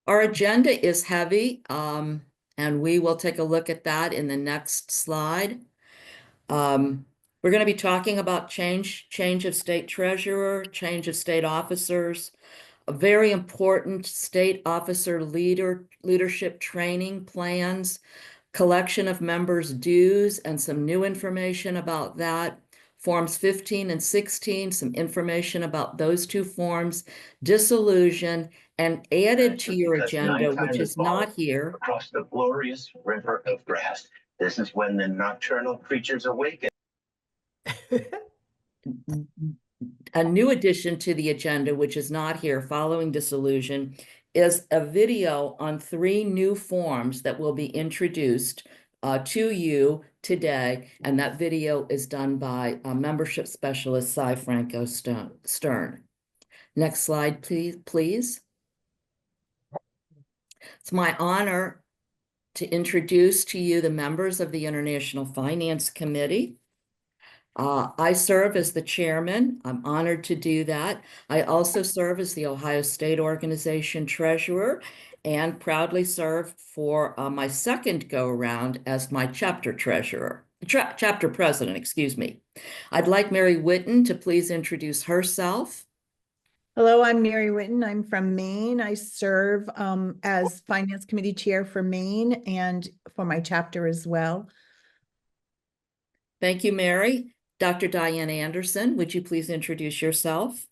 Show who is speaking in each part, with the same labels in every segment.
Speaker 1: Our agenda is heavy, and we will take a look at that in the next slide. We're going to be talking about change of state treasurer, change of state officers, a very important state officer leadership training plans, collection of members' dues, and some new information about that. Forms 15 and 16, some information about those two forms, dissolution, and added to your agenda, which is not here.
Speaker 2: Across the glorious river of grass. This is when the nocturnal creatures awaken.
Speaker 1: A new addition to the agenda, which is not here following dissolution, is a video on 3 new forms that will be introduced to you today. And that video is done by membership specialist Cy Franco Stern. Next slide, please. It's my honor to introduce to you the members of the International Finance Committee. I serve as the chairman. I'm honored to do that. I also serve as the Ohio State Organization treasurer and proudly serve for my second go-around as my chapter treasurer, chapter president, excuse me. I'd like Mary Whitten to please introduce herself.
Speaker 3: Hello, I'm Mary Whitten. I'm from Maine. I serve as Finance Committee Chair for Maine and for my chapter as well.
Speaker 1: Thank you, Mary. Dr. Diane Anderson, would you please introduce yourself?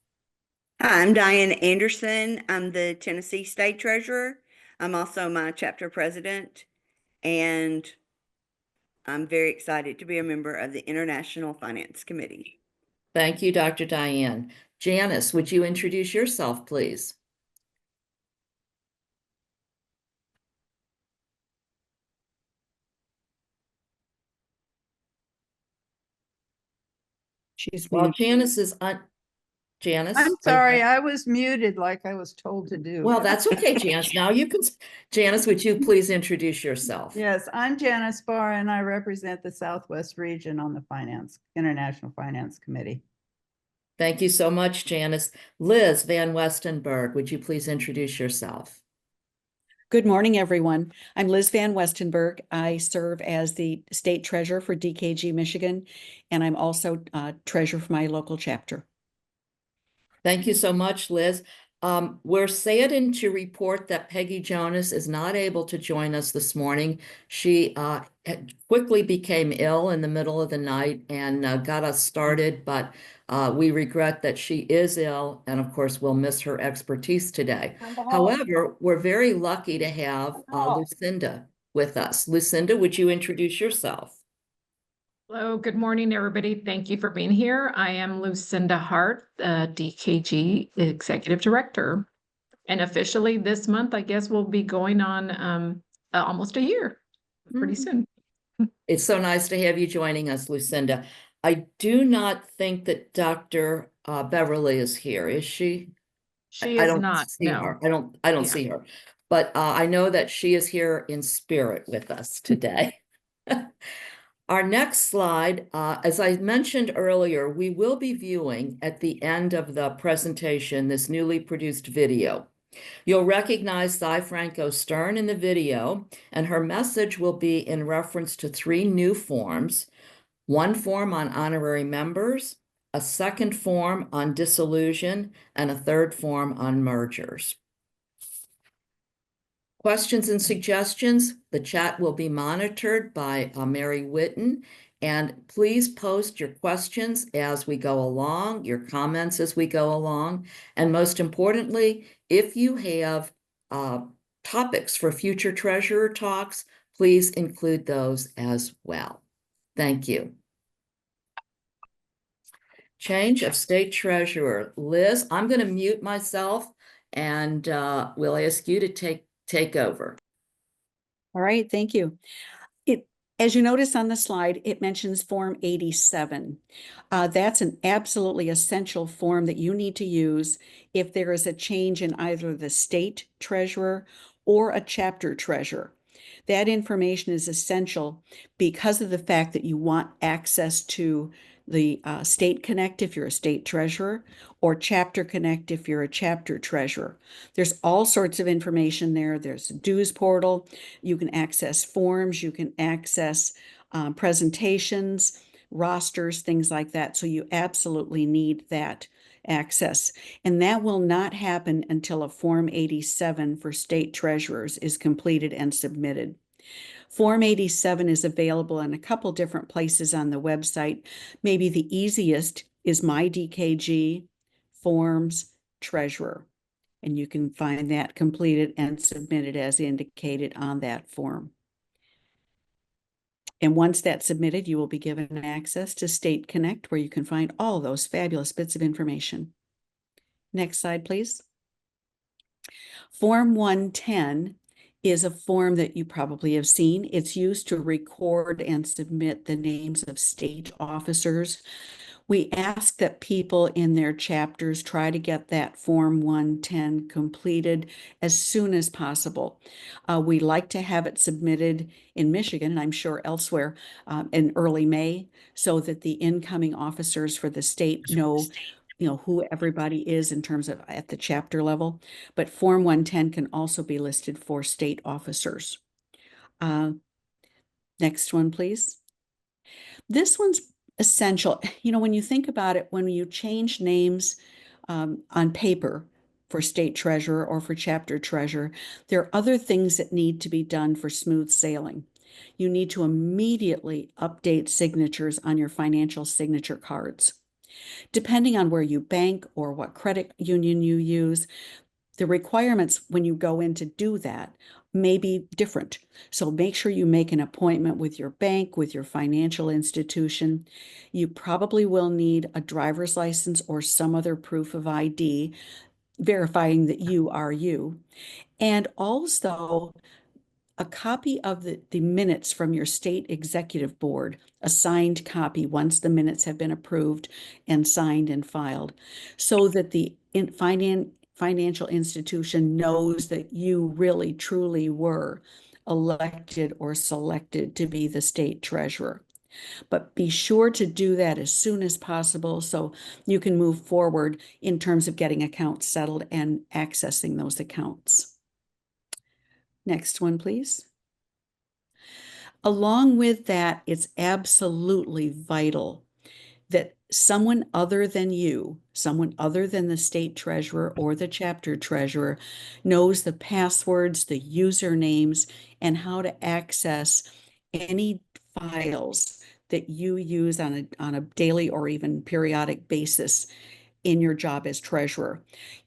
Speaker 4: Hi, I'm Diane Anderson. I'm the Tennessee State Treasurer. I'm also my chapter president, and I'm very excited to be a member of the International Finance Committee.
Speaker 1: Thank you, Dr. Diane. Janice, would you introduce yourself, please? Well, Janice is on. Janice?
Speaker 5: I'm sorry, I was muted like I was told to do.
Speaker 1: Well, that's okay, Janice. Now you can. Janice, would you please introduce yourself?
Speaker 5: Yes, I'm Janice Barr, and I represent the Southwest region on the International Finance Committee.
Speaker 1: Thank you so much, Janice. Liz Van Westenberg, would you please introduce yourself?
Speaker 6: Good morning, everyone. I'm Liz Van Westenberg. I serve as the state treasurer for DKG Michigan, and I'm also treasurer for my local chapter.
Speaker 1: Thank you so much, Liz. We're saddened to report that Peggy Jonas is not able to join us this morning. She quickly became ill in the middle of the night and got us started, but we regret that she is ill, and of course, we'll miss her expertise today. However, we're very lucky to have Lucinda with us. Lucinda, would you introduce yourself?
Speaker 7: Hello, good morning, everybody. Thank you for being here. I am Lucinda Hart, DKG Executive Director. And officially this month, I guess we'll be going on almost a year, pretty soon.
Speaker 1: It's so nice to have you joining us, Lucinda. I do not think that Dr. Beverly is here, is she?
Speaker 7: She is not,
Speaker 1: see her. I don't see her, but I know that she is here in spirit with us today. Our next slide, as I mentioned earlier, we will be viewing at the end of the presentation this newly produced video. You'll recognize Cy Franco Stern in the video, and her message will be in reference to 3 new forms: 1 form on honorary members, a 2nd form on dissolution, and a 3rd form on mergers. Questions and suggestions, the chat will be monitored by Mary Whitten, and please post your questions as we go along, your comments as we go along, and most importantly, if you have topics for future treasurer talks, please include those as well. Thank you. Change of state treasurer. Liz, I'm going to mute myself, and we'll ask you to take over.
Speaker 6: All right, thank you. As you notice on the slide, it mentions Form 87. That's an absolutely essential form that you need to use if there is a change in either the state treasurer or a chapter treasurer. That information is essential because of the fact that you want access to the State Connect if you're a state treasurer, or Chapter Connect if you're a chapter treasurer. There's all sorts of information there. There's a dues portal. You can access forms. You can access presentations, rosters, things like that. So you absolutely need that access. And that will not happen until a Form 87 for state treasurers is completed and submitted. Form 87 is available in a couple different places on the website. Maybe the easiest is My DKG Forms Treasurer. And you can find that completed and submitted as indicated on that form. And once that's submitted, you will be given access to State Connect, where you can find all those fabulous bits of information. Next slide, please. Form 110 is a form that you probably have seen. It's used to record and submit the names of state officers. We ask that people in their chapters try to get that Form 110 completed as soon as possible. We like to have it submitted in Michigan, and I'm sure elsewhere, in early May, so that the incoming officers for the state know who everybody is in terms of at the chapter level. But Form 110 can also be listed for state officers. Next one, please. This one's essential. When you think about it, when you change names on paper for state treasurer or for chapter treasurer, there are other things that need to be done for smooth sailing. You need to immediately update signatures on your financial signature cards. Depending on where you bank or what credit union you use, the requirements when you go in to do that may be different. So make sure you make an appointment with your bank, with your financial institution. You probably will need a driver's license or some other proof of ID verifying that you are you. And also a copy of the minutes from your state executive board, a signed copy once the minutes have been approved and signed and filed, so that the financial institution knows that you really truly were elected or selected to be the state treasurer. But be sure to do that as soon as possible so you can move forward in terms of getting accounts settled and accessing those accounts. Next one, please. Along with that, it's absolutely vital that someone other than you, someone other than the state treasurer or the chapter treasurer, knows the passwords, the usernames, and how to access any files that you use on a daily or even periodic basis in your job as treasurer.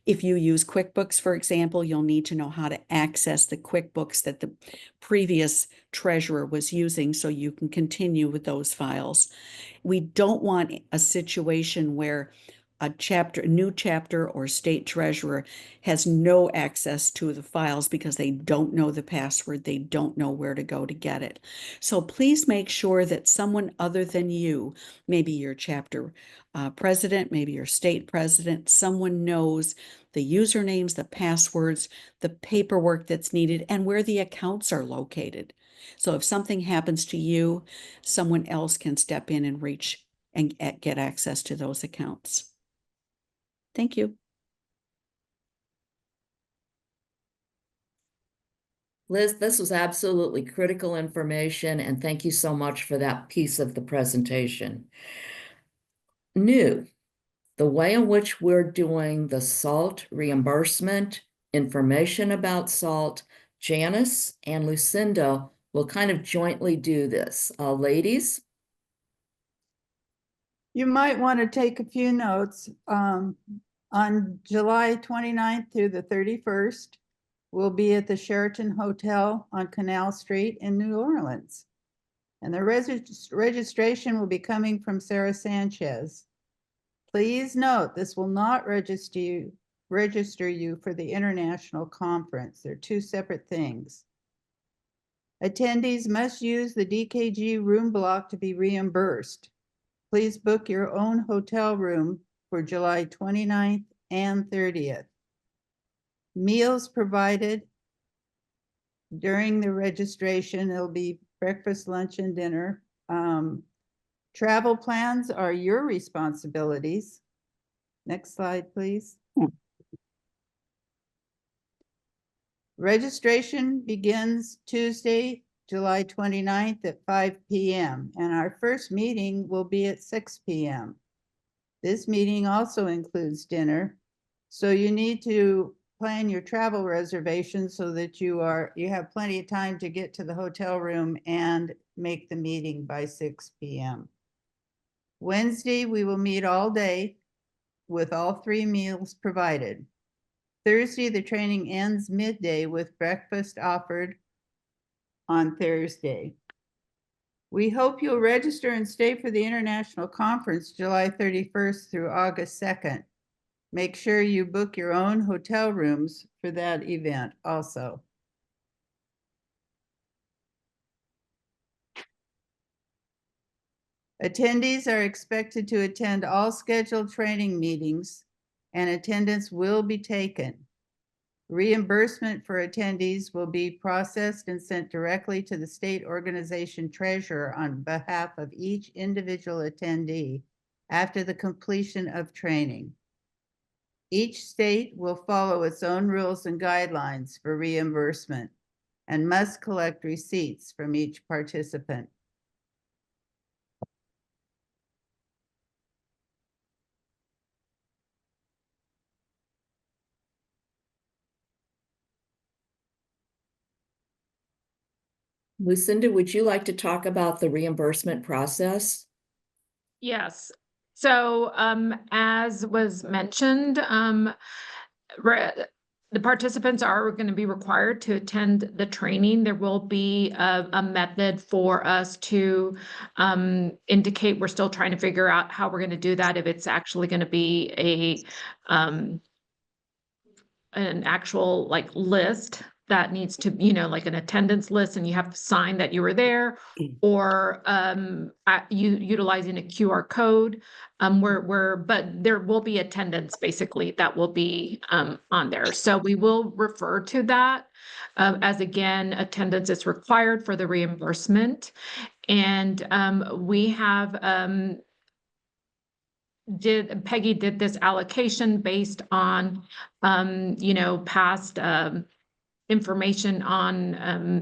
Speaker 6: If you use QuickBooks, for example, you'll need to know how to access the QuickBooks that the previous treasurer was using so you can continue with those files. We don't want a situation where a new chapter or state treasurer has no access to the files because they don't know the password, they don't know where to go to get it. So please make sure that someone other than you, maybe your chapter president, maybe your state president, someone knows the usernames, the passwords, the paperwork that's needed, and where the accounts are located. So if something happens to you, someone else can step in and reach and get access to those accounts. Thank you.
Speaker 1: Liz, this was absolutely critical information, and thank you so much for that piece of the presentation. New, the way in which we're doing the SALT reimbursement, information about SALT, Janice and Lucinda will kind of jointly do this. Ladies?
Speaker 5: You might want to take a few notes. On July 29th through the 31st, we'll be at the Sheraton Hotel on Canal Street in New Orleans. And the registration will be coming from Sarah Sanchez. Please note, this will not register you for the international conference. They're two separate things. Attendees must use the DKG room block to be reimbursed. Please book your own hotel room for July 29th and 30th. Meals provided during the registration. It'll be breakfast, lunch, and dinner. Travel plans are your responsibilities. Next slide, please. Registration begins Tuesday, July 29th at 5 p.m. and our first meeting will be at 6 p.m. This meeting also includes dinner, so you need to plan your travel reservations so that you have plenty of time to get to the hotel room and make the meeting by 6 p.m. Wednesday, we will meet all day with all 3 meals provided. Thursday, the training ends midday with breakfast offered on Thursday. We hope you'll register and stay for the international conference July 31st through August 2nd. Make sure you book your own hotel rooms for that event also. Attendees are expected to attend all scheduled training meetings and attendance will be taken. Reimbursement for attendees will be processed and sent directly to the state organization treasurer on behalf of each individual attendee after the completion of training. Each state will follow its own rules and guidelines for reimbursement and must collect receipts from each participant.
Speaker 1: Lucinda, would you like to talk about the reimbursement process?
Speaker 7: Yes. So, as was mentioned, the participants are going to be required to attend the training. There will be a method for us to indicate. We're still trying to figure out how we're going to do that, if it's actually going to be an actual like list that needs to, like an attendance list, and you have to sign that you were there, or utilizing a QR code, but there will be attendance basically that will be on there. So we will refer to that as, again, attendance is required for the reimbursement. And we have Peggy did this allocation based on past information on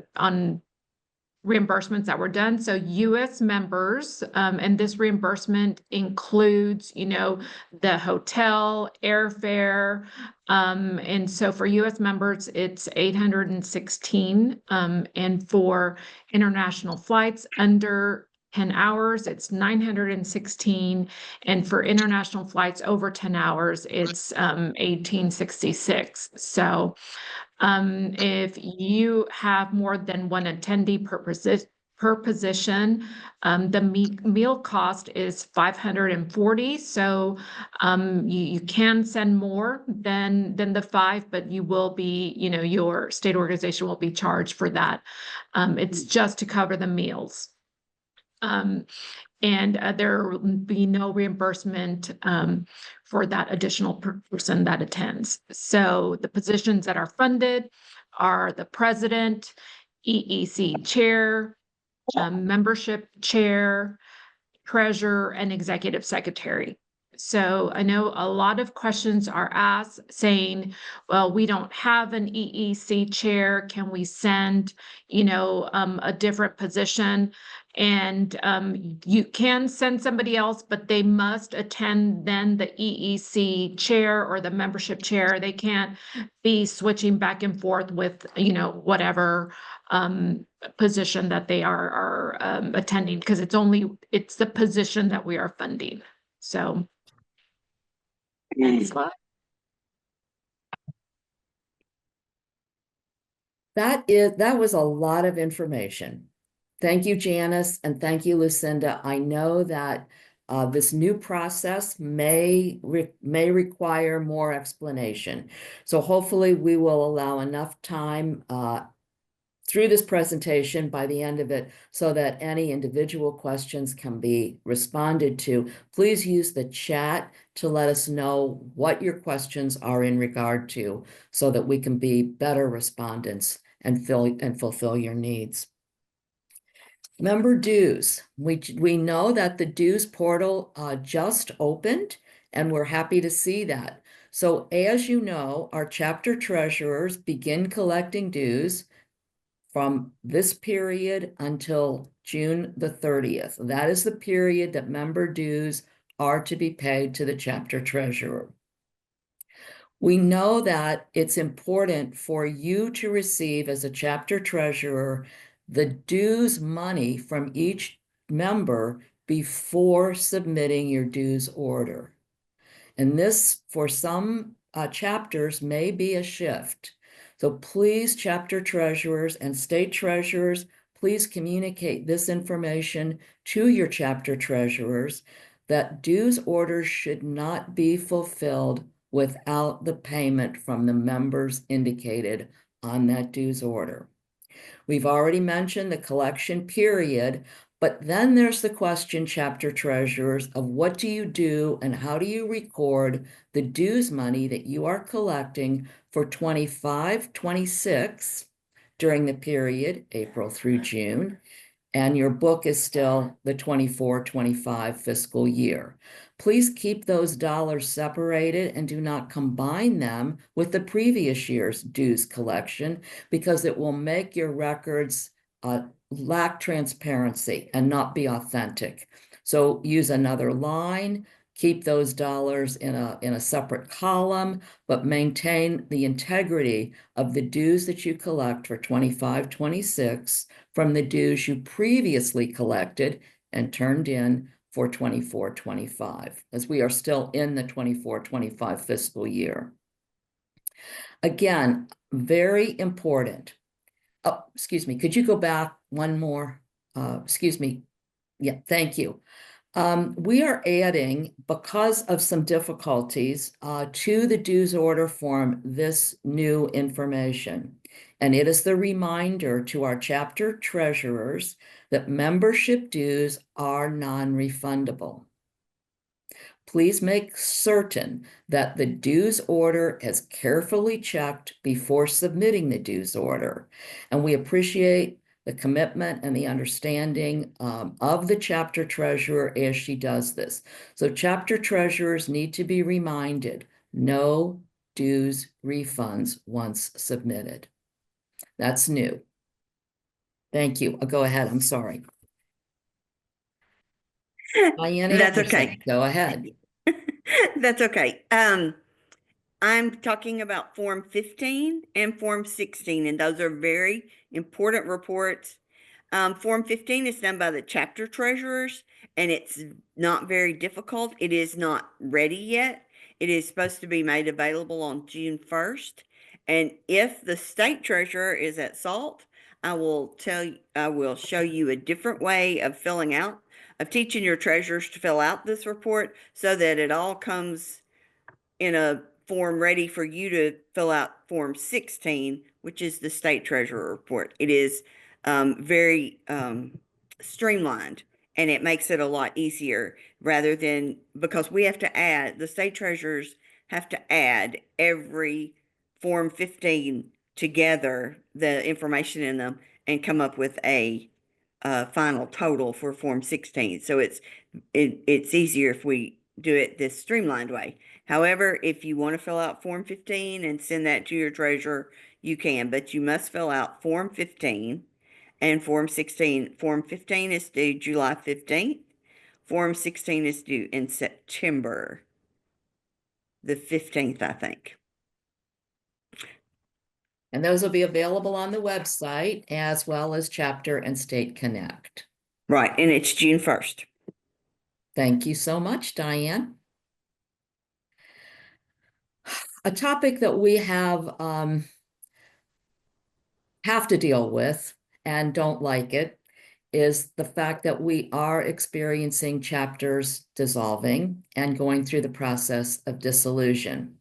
Speaker 7: reimbursements that were done. So US members, and this reimbursement includes, the hotel, airfare. And so for US members, it's 816. And for international flights under 10 hours, it's 916. And for international flights over 10 hours, it's 1866. So if you have more than one attendee per position, the meal cost is $540. So you can send more than the 5, but you will be, your state organization will be charged for that. It's just to cover the meals. And there will be no reimbursement for that additional person that attends. So the positions that are funded are the president, EEC chair, membership chair, treasurer, and executive secretary. So I know a lot of questions are asked saying, well, we don't have an EEC chair. Can we send, a different position? And you can send somebody else, but they must attend then the EEC chair or the membership chair. They can't be switching back and forth with, whatever position that they are attending, because it's the position that we are funding. So next slide.
Speaker 1: That was a lot of information. Thank you, Janice, and thank you, Lucinda. I know that this new process may require more explanation. So hopefully we will allow enough time through this presentation by the end of it so that any individual questions can be responded to. Please use the chat to let us know what your questions are in regard to so that we can be better respondents and fulfill your needs. Member dues. We know that the dues portal just opened, and we're happy to see that. So as you know, our chapter treasurers begin collecting dues from this period until June the 30th. That is the period that member dues are to be paid to the chapter treasurer. We know that it's important for you to receive as a chapter treasurer the dues money from each member before submitting your dues order. And this, for some chapters, may be a shift. So please, chapter treasurers and state treasurers, please communicate this information to your chapter treasurers that dues orders should not be fulfilled without the payment from the members indicated on that dues order. We've already mentioned the collection period, but then there's the question, chapter treasurers, of what do you do and how do you record the dues money that you are collecting for 25-26 during the period, April through June, and your book is still the 24-25 fiscal year. Please keep those dollars separated and do not combine them with the previous year's dues collection, because it will make your records lack transparency and not be authentic. So use another line, keep those dollars in a separate column, but maintain the integrity of the dues that you collect for 25-26 from the dues you previously collected and turned in for 24-25, as we are still in the 24-25 fiscal year. Again, very important. Oh, excuse me, could you go back one more? Excuse me. Yeah, thank you. We are adding, because of some difficulties, to the dues order form, this new information. And it is the reminder to our chapter treasurers that membership dues are non-refundable. Please make certain that the dues order is carefully checked before submitting the dues order. And we appreciate the commitment and the understanding of the chapter treasurer as she does this. So chapter treasurers need to be reminded, no dues refunds once submitted. That's new. Thank you. Go ahead. I'm sorry. Diane
Speaker 4: That's
Speaker 1: Anderson,
Speaker 4: okay.
Speaker 1: go ahead.
Speaker 4: That's okay. I'm talking about Form 15 and Form 16, and those are very important reports. Form 15 is done by the chapter treasurers, and it's not very difficult. It is not ready yet. It is supposed to be made available on June 1st. And if the state treasurer is at SALT, I will show you a different way of teaching your treasurers to fill out this report so that it all comes in a form ready for you to fill out Form 16, which is the state treasurer report. It is very streamlined, and it makes it a lot easier because we have to add, the state treasurers have to add every Form 15 together, the information in them, and come up with a final total for Form 16. So it's easier if we do it this streamlined way. However, if you want to fill out Form 15 and send that to your treasurer, you can, but you must fill out Form 15 and Form 16. Form 15 is due July 15th. Form 16 is due in September the 15th, I think.
Speaker 1: And those will be available on the website as well as Chapter and State Connect.
Speaker 4: Right, and it's June 1st.
Speaker 1: Thank you so much, Diane. A topic that we have to deal with and don't like it is the fact that we are experiencing chapters dissolving and going through the process of dissolution.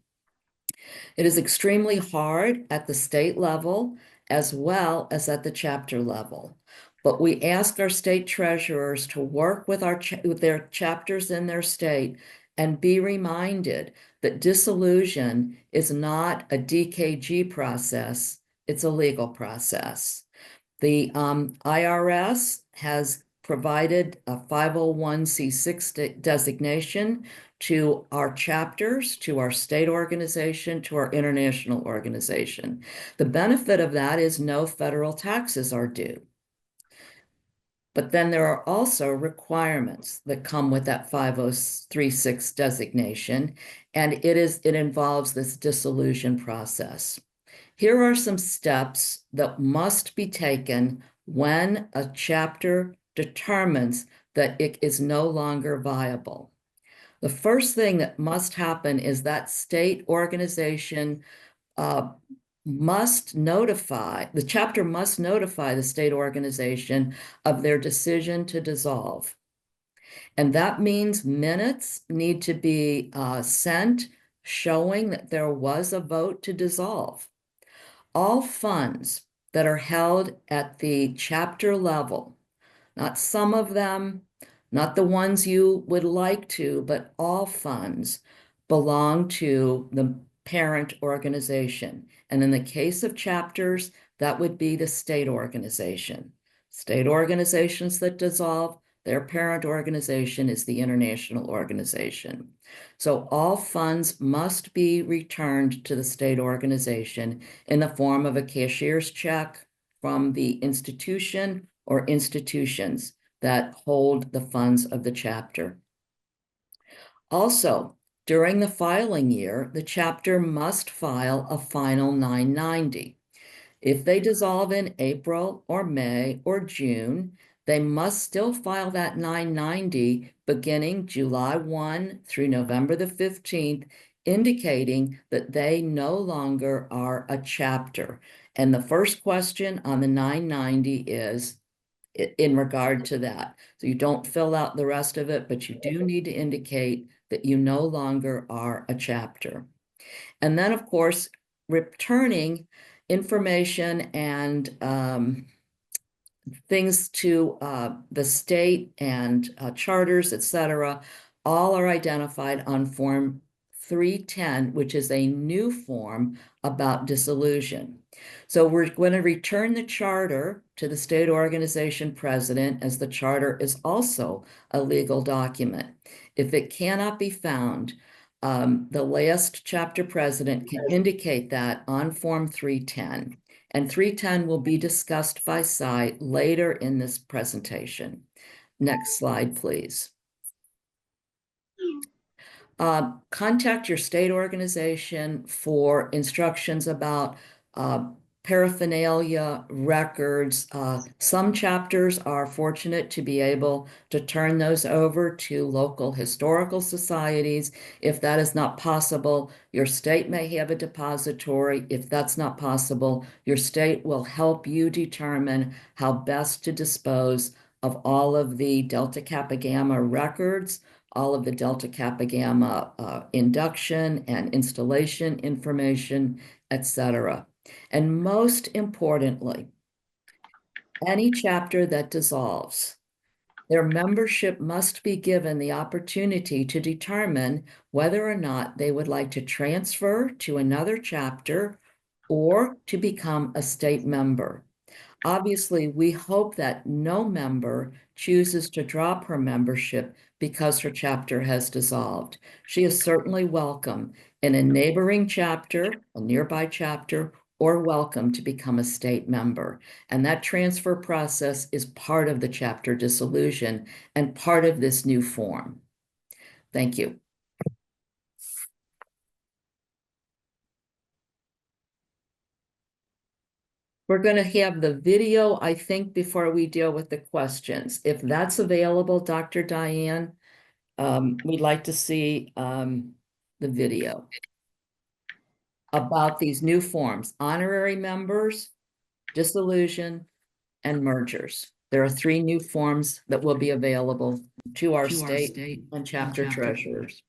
Speaker 1: It is extremely hard at the state level as well as at the chapter level. But we ask our state treasurers to work with their chapters in their state and be reminded that dissolution is not a DKG process, it's a legal process. The IRS has provided a 501c6 designation to our chapters, to our state organization, to our international organization. The benefit of that is no federal taxes are due. But then there are also requirements that come with that 5036 designation, and it involves this dissolution process. Here are some steps that must be taken when a chapter determines that it is no longer viable. The first thing that must happen is that state organization the chapter must notify the state organization of their decision to dissolve. And that means minutes need to be sent showing that there was a vote to dissolve. All funds that are held at the chapter level, not some of them, not the ones you would like to, but all funds belong to the parent organization. And in the case of chapters, that would be the state organization. State organizations that dissolve, their parent organization is the international organization. So all funds must be returned to the state organization in the form of a cashier's check from the institution or institutions that hold the funds of the chapter. Also, during the filing year, the chapter must file a final 990. If they dissolve in April or May or June, they must still file that 990 beginning July 1 through November the 15th, indicating that they no longer are a chapter. And the first question on the 990 is in regard to that. So you don't fill out the rest of it, but you do need to indicate that you no longer are a chapter. And then, of course, returning information and things to the state and charters, etc., all are identified on Form 310, which is a new form about dissolution. So we're going to return the charter to the state organization president, as the charter is also a legal document. If it cannot be found, the last chapter president can indicate that on Form 310. And 310 will be discussed by site later in this presentation. Next slide, please. Contact your state organization for instructions about paraphernalia, records. Some chapters are fortunate to be able to turn those over to local historical societies. If that is not possible, your state may have a depository. If that's not possible, your state will help you determine how best to dispose of all of the Delta Kappa Gamma records, all of the Delta Kappa Gamma induction and installation information, etc. And most importantly, any chapter that dissolves, their membership must be given the opportunity to determine whether or not they would like to transfer to another chapter or to become a state member. Obviously, we hope that no member chooses to drop her membership because her chapter has dissolved. She is certainly welcome in a neighboring chapter, a nearby chapter, or welcome to become a state member. And that transfer process is part of the chapter dissolution and part of this new form. Thank you. We're going to have the video, I think, before we deal with the questions. If that's available, Dr. Diane, we'd like to see the video about these new forms: honorary members, dissolution, and mergers. There are 3 new forms that will be available to our state and chapter treasurers.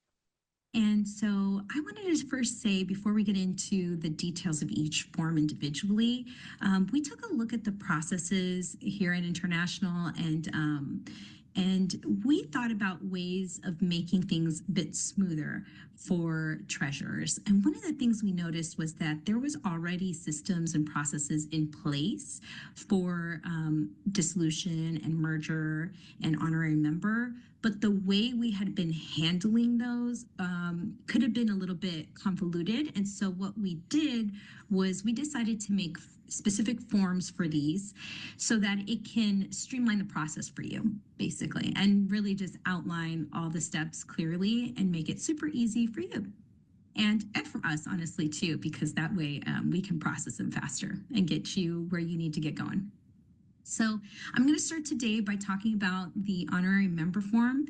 Speaker 8: And so I wanted to first say, before we get into the details of each form individually, we took a look at the processes here at International, and we thought about ways of making things a bit smoother for treasurers. And one of the things we noticed was that there was already systems and processes in place for dissolution and merger and honorary member, but the way we had been handling those could have been a little bit convoluted. And so what we did was we decided to make specific forms for these so that it can streamline the process for you, basically, and really just outline all the steps clearly and make it super easy for you. And for us, honestly, too, because that way we can process them faster and get you where you need to get going. So I'm going to start today by talking about the honorary member form,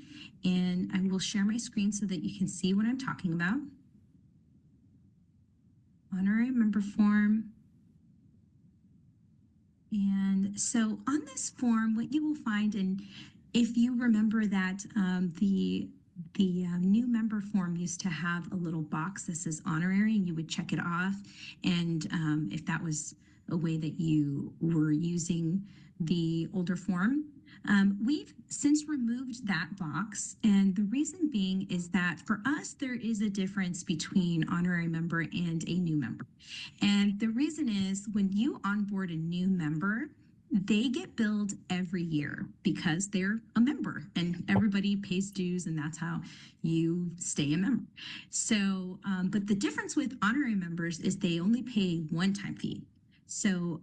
Speaker 8: and I will share my screen so that you can see what I'm talking about. Honorary member form. And so on this form, what you will find, and if you remember that the new member form used to have a little box that says honorary, and you would check it off. And if that was a way that you were using the older form, we've since removed that box. And the reason being is that for us, there is a difference between honorary member and a new member. And the reason is when you onboard a new member, they get billed every year because they're a member and everybody pays dues, and that's how you stay a member. So, but the difference with honorary members is they only pay one-time fee. So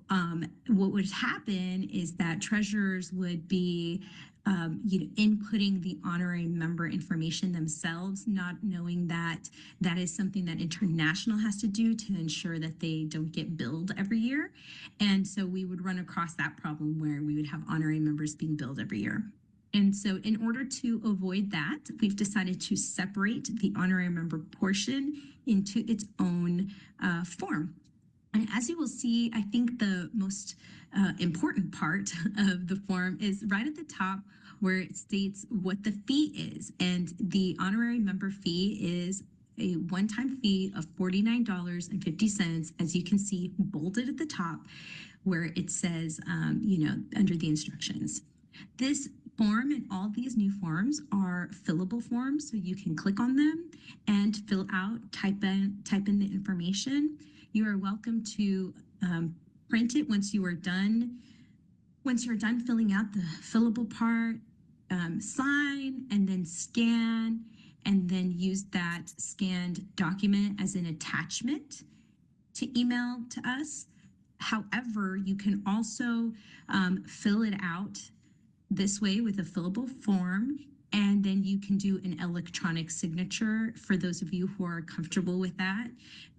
Speaker 8: what would happen is that treasurers would be inputting the honorary member information themselves, not knowing that that is something that international has to do to ensure that they don't get billed every year. And so we would run across that problem where we would have honorary members being billed every year. And so in order to avoid that, we've decided to separate the honorary member portion into its own form. And as you will see, I think the most important part of the form is right at the top where it states what the fee is. And the honorary member fee is a one-time fee of $49.50, as you can see bolded at the top where it says, under the instructions. This form and all these new forms are fillable forms, so you can click on them and fill out, type in the information. You are welcome to print it once you are done. Once you're done filling out the fillable part, sign and then scan, and then use that scanned document as an attachment to email to us. However, you can also fill it out this way with a fillable form, and then you can do an electronic signature for those of you who are comfortable with that.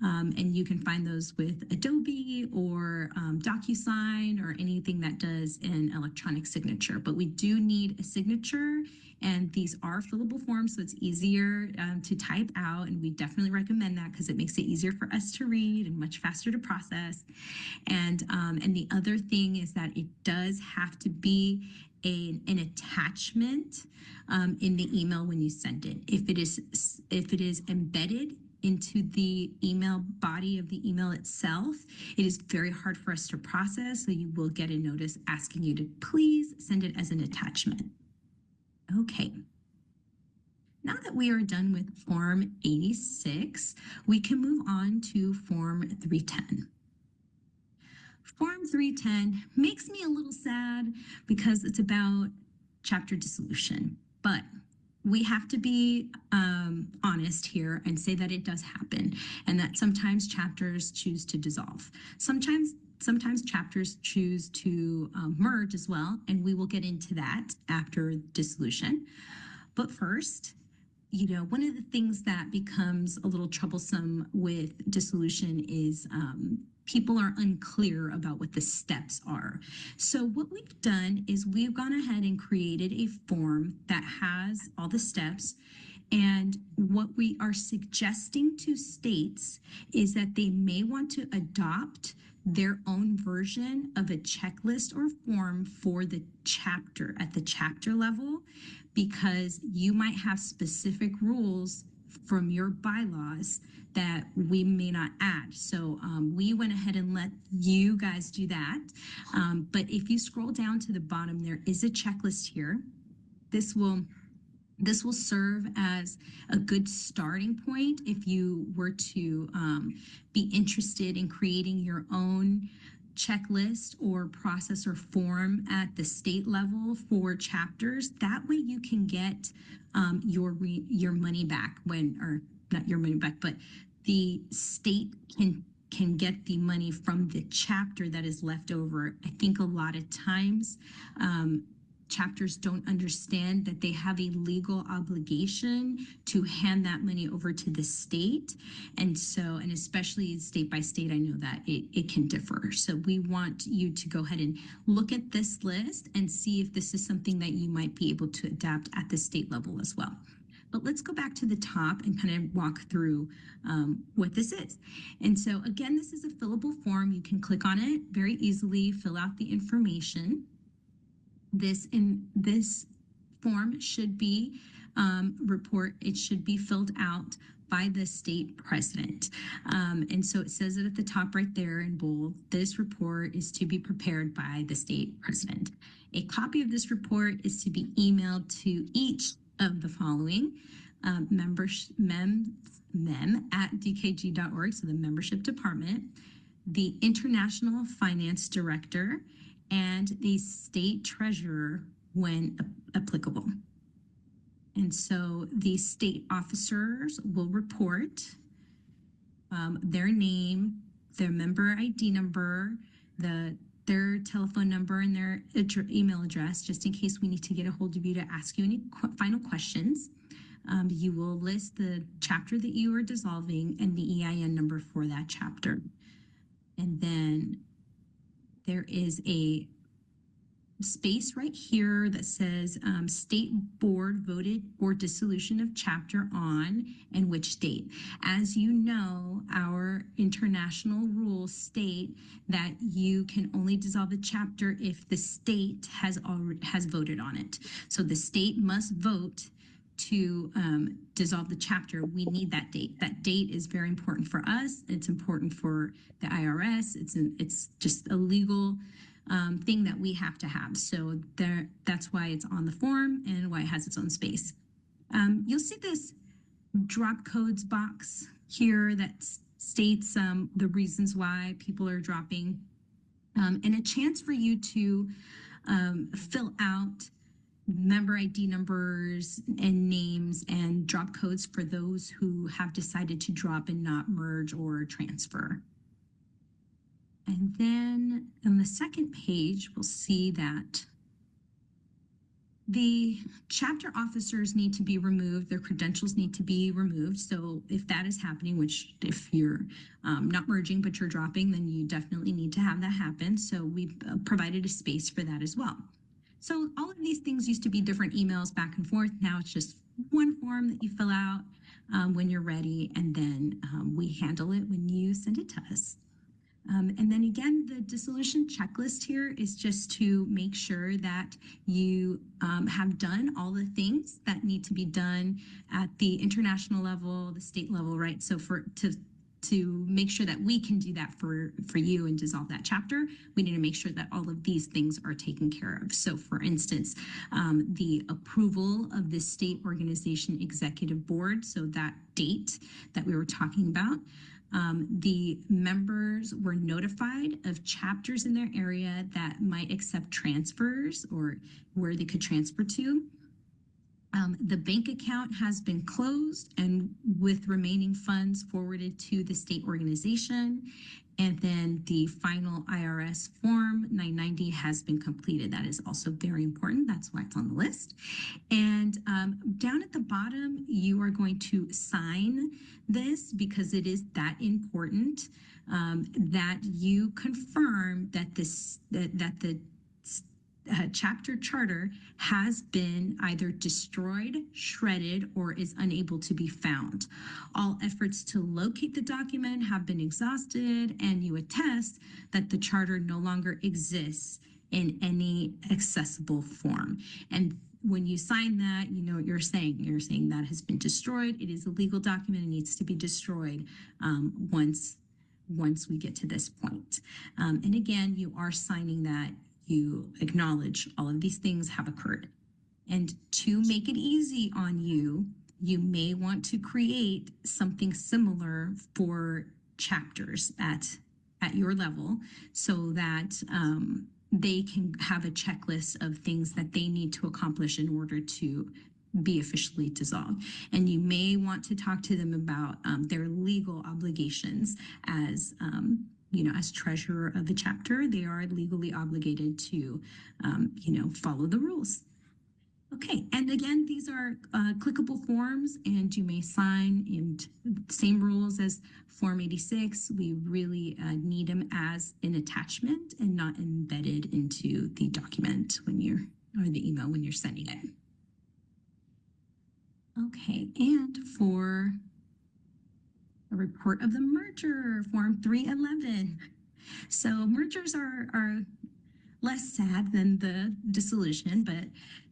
Speaker 8: And you can find those with Adobe or DocuSign or anything that does an electronic signature. But we do need a signature, and these are fillable forms, so it's easier to type out. And we definitely recommend that because it makes it easier for us to read and much faster to process. And the other thing is that it does have to be an attachment in the email when you send it. If it is embedded into the email body of the email itself, it is very hard for us to process. So you will get a notice asking you to please send it as an attachment. Okay. Now that we are done with Form 86, we can move on to Form 310. Form 310 makes me a little sad because it's about chapter dissolution, but we have to be honest here and say that it does happen, and that sometimes chapters choose to dissolve. Sometimes chapters choose to merge as well, and we will get into that after dissolution. But first, one of the things that becomes a little troublesome with dissolution is people are unclear about what the steps are. So what we've done is we've gone ahead and created a form that has all the steps. And what we are suggesting to states is that they may want to adopt their own version of a checklist or form for the chapter at the chapter level, because you might have specific rules from your bylaws that we may not add. So we went ahead and let you guys do that. But if you scroll down to the bottom, there is a checklist here. This will This will serve as a good starting point if you were to be interested in creating your own checklist or process or form at the state level for chapters. That way you can get your money back or not your money back, but the state can get the money from the chapter that is left over. I think a lot of times chapters don't understand that they have a legal obligation to hand that money over to the state. And especially state by state, I know that it can differ. So we want you to go ahead and look at this list and see if this is something that you might be able to adapt at the state level as well. But let's go back to the top and kind of walk through what this is. And so again, this is a fillable form. You can click on it very easily, fill out the information. This form should be it should be filled out by the state president. And so it says it at the top right there in bold. This report is to be prepared by the state president. A copy of this report is to be emailed to each of the following mem at dkg.org, so the membership department, the international finance director, and the state treasurer when applicable. And so the state officers will report their name, their member ID number, their telephone number, and their email address, just in case we need to get a hold of you to ask you any final questions. You will list the chapter that you are dissolving and the EIN number for that chapter. And then there is a space right here that says state board voted for dissolution of chapter on and which date. As you know, our international rules state that you can only dissolve a chapter if the state has voted on it. So the state must vote to dissolve the chapter. We need that date. That date is very important for us. It's important for the IRS. It's just a legal thing that we have to have. So that's why it's on the form and why it has its own space. You'll see this drop codes box here that states the reasons why people are dropping, and a chance for you to fill out member ID numbers and names and drop codes for those who have decided to drop and not merge or transfer. And then on the second page, we'll see that the chapter officers need to be removed. Their credentials need to be removed. So if that is happening, which if you're not merging, but you're dropping, then you definitely need to have that happen. So we've provided a space for that as well. So all of these things used to be different emails back and forth. Now it's just one form that you fill out when you're ready, and then we handle it when you send it to us. And then again, the dissolution checklist here is just to make sure that you have done all the things that need to be done at the international level, the state level, right? So to make sure that we can do that for you and dissolve that chapter, we need to make sure that all of these things are taken care of. So for instance, the approval of the state organization executive board, so that date that we were talking about, the members were notified of chapters in their area that might accept transfers or where they could transfer to. The bank account has been closed and with remaining funds forwarded to the state organization. And then the final IRS form 990 has been completed. That is also very important. That's why it's on the list. And down at the bottom, you are going to sign this because it is that important that you confirm that the chapter charter has been either destroyed, shredded, or is unable to be found. All efforts to locate the document have been exhausted, and you attest that the charter no longer exists in any accessible form. And when you sign that, you know what you're saying. You're saying that has been destroyed. It is a legal document. It needs to be destroyed once we get to this point. And again, you are signing that you acknowledge all of these things have occurred. And to make it easy on you, you may want to create something similar for chapters at your level, so that they can have a checklist of things that they need to accomplish in order to be officially dissolved. And you may want to talk to them about their legal obligations as as treasurer of the chapter. They are legally obligated to follow the rules. Okay, and again, these are clickable forms, and you may sign in same rules as Form 86. We really need them as an attachment and not embedded into the document or the email when you're sending it. Okay, and for a report of the merger, Form 311. So mergers are less sad than the dissolution, but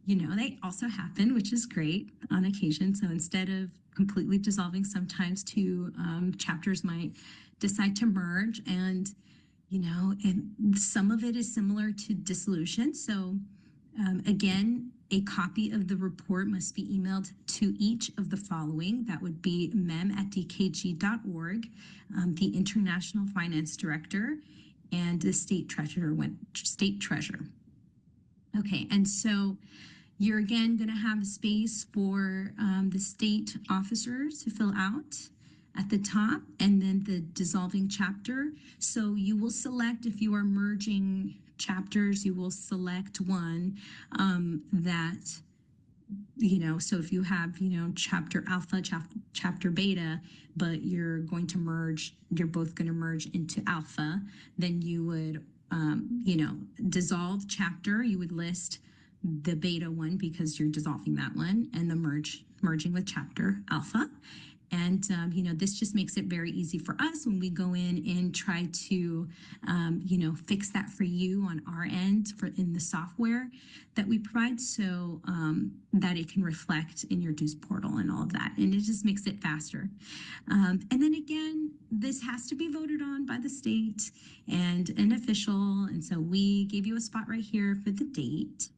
Speaker 8: they also happen, which is great on occasion. So instead of completely dissolving, sometimes two chapters might decide to merge, and some of it is similar to dissolution. So again, a copy of the report must be emailed to each of the following. That would be mem@dkg.org, the International Finance Director, and the state treasurer. Okay, and so you're again going to have space for the state officers to fill out at the top, and then the dissolving chapter. So you will select, if you are merging chapters, you will select one that, so if you have, chapter alpha, chapter beta, but you're both going to merge into alpha, then you would, dissolve chapter, you would list the beta one because you're dissolving that one, and the merging with chapter alpha. And, this just makes it very easy for us when we go in and try to, fix that for you on our end in the software that we provide, so that it can reflect in your dues portal and all of that. And it just makes it faster. And then again, this has to be voted on by the state and an official. And so we gave you a spot right here for the date.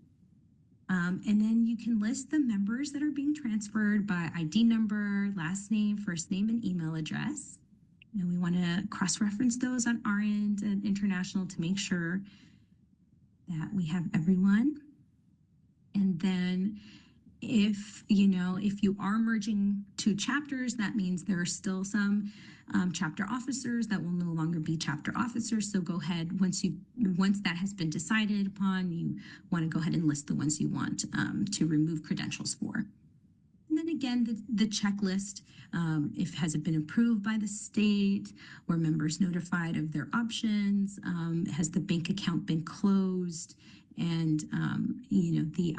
Speaker 8: And then you can list the members that are being transferred by ID number, last name, first name, and email address. And we want to cross-reference those on our end at International to make sure that we have everyone. And then if you are merging two chapters, that means there are still some chapter officers that will no longer be chapter officers. So go ahead, once that has been decided upon, you want to go ahead and list the ones you want to remove credentials for. And then again, the checklist, has it been approved by the state? Were members notified of their options? Has the bank account been closed? And, the